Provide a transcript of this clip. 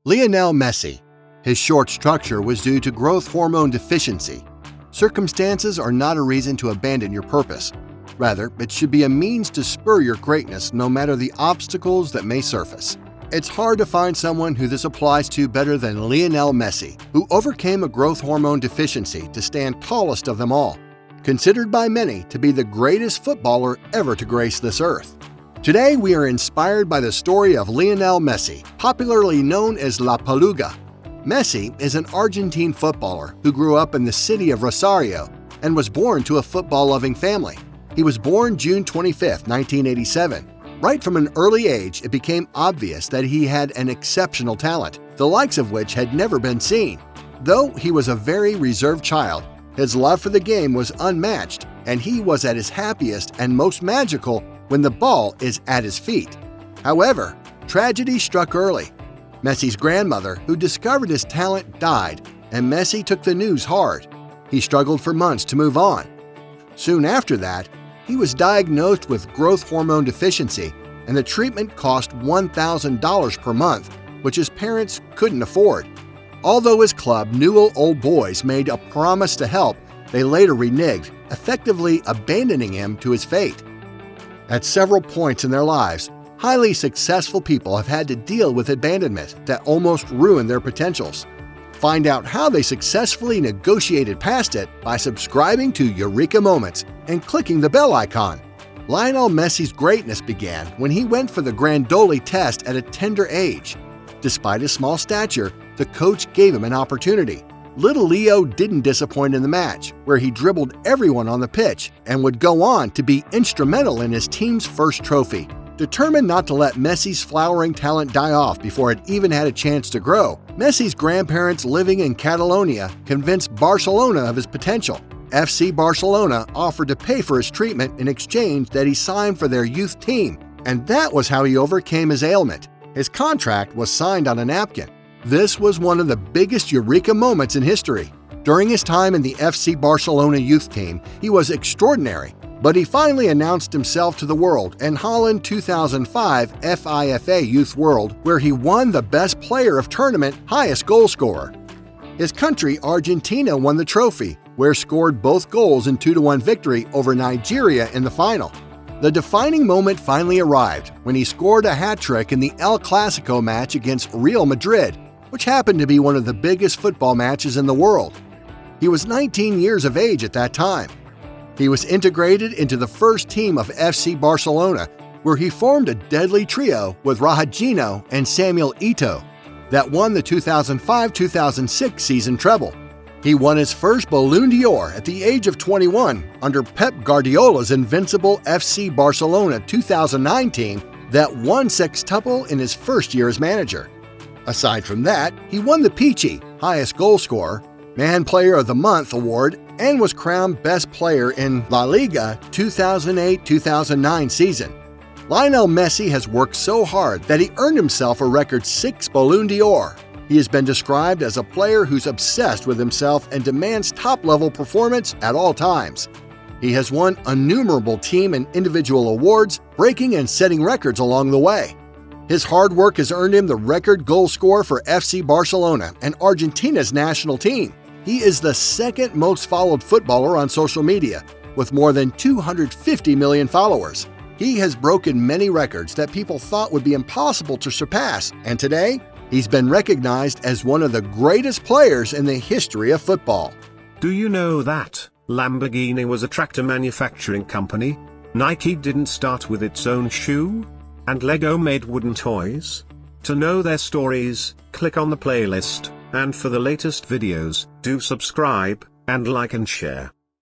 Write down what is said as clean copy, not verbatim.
Lionel Messi. His short stature was due to growth hormone deficiency. Circumstances are not a reason to abandon your purpose. Rather, it should be a means to spur your greatness no matter the obstacles that may surface. It's hard to find someone who this applies to better than Lionel Messi, who overcame a growth hormone deficiency to stand tallest of them all, considered by many to be the greatest footballer ever to grace this earth. Today, we are inspired by the story of Lionel Messi, popularly known as La Pulga. Messi is an Argentine footballer who grew up in the city of Rosario and was born to a football-loving family. He was born June 25, 1987. Right from an early age, it became obvious that he had an exceptional talent, the likes of which had never been seen. Though he was a very reserved child, his love for the game was unmatched, and he was at his happiest and most magical when the ball is at his feet. However, tragedy struck early. Messi's grandmother, who discovered his talent, died, and Messi took the news hard. He struggled for months to move on. Soon after that, he was diagnosed with growth hormone deficiency, and the treatment cost $1,000 per month, which his parents couldn't afford. Although his club, Newell Old Boys, made a promise to help, they later reneged, effectively abandoning him to his fate. At several points in their lives, highly successful people have had to deal with abandonment that almost ruined their potentials. Find out how they successfully negotiated past it by subscribing to Eureka Moments and clicking the bell icon. Lionel Messi's greatness began when he went for the Grandoli test at a tender age. Despite his small stature, the coach gave him an opportunity. Little Leo didn't disappoint in the match, where he dribbled everyone on the pitch and would go on to be instrumental in his team's first trophy. Determined not to let Messi's flowering talent die off before it even had a chance to grow, Messi's grandparents living in Catalonia convinced Barcelona of his potential. FC Barcelona offered to pay for his treatment in exchange that he signed for their youth team, and that was how he overcame his ailment. His contract was signed on a napkin. This was one of the biggest Eureka moments in history. During his time in the FC Barcelona youth team, he was extraordinary. But he finally announced himself to the world in Holland 2005 FIFA Youth World, where he won the Best Player of Tournament highest goal scorer. His country, Argentina, won the trophy, where scored both goals in 2-1 victory over Nigeria in the final. The defining moment finally arrived when he scored a hat-trick in the El Clasico match against Real Madrid, which happened to be one of the biggest football matches in the world. He was 19 years of age at that time. He was integrated into the first team of FC Barcelona, where he formed a deadly trio with Rosario and Samuel Eto'o that won the 2005-2006 season treble. He won his first Ballon d'Or at the age of 21 under Pep Guardiola's invincible FC Barcelona 2009 team that won sextuple in his first year as manager. Aside from that, he won the Pichichi, highest goal scorer, Man Player of the Month award, and was crowned Best Player in La Liga 2008-2009 season. Lionel Messi has worked so hard that he earned himself a record 6 Ballon d'Or. He has been described as a player who's obsessed with himself and demands top-level performance at all times. He has won innumerable team and individual awards, breaking and setting records along the way. His hard work has earned him the record goal scorer for FC Barcelona and Argentina's national team. He is the second most followed footballer on social media, with more than 250 million followers. He has broken many records that people thought would be impossible to surpass, and today, he's been recognized as one of the greatest players in the history of football. Do you know that Lamborghini was a tractor manufacturing company? Nike didn't start with its own shoe? And Lego made wooden toys? To know their stories, click on the playlist, and for the latest videos, do subscribe, and like and share.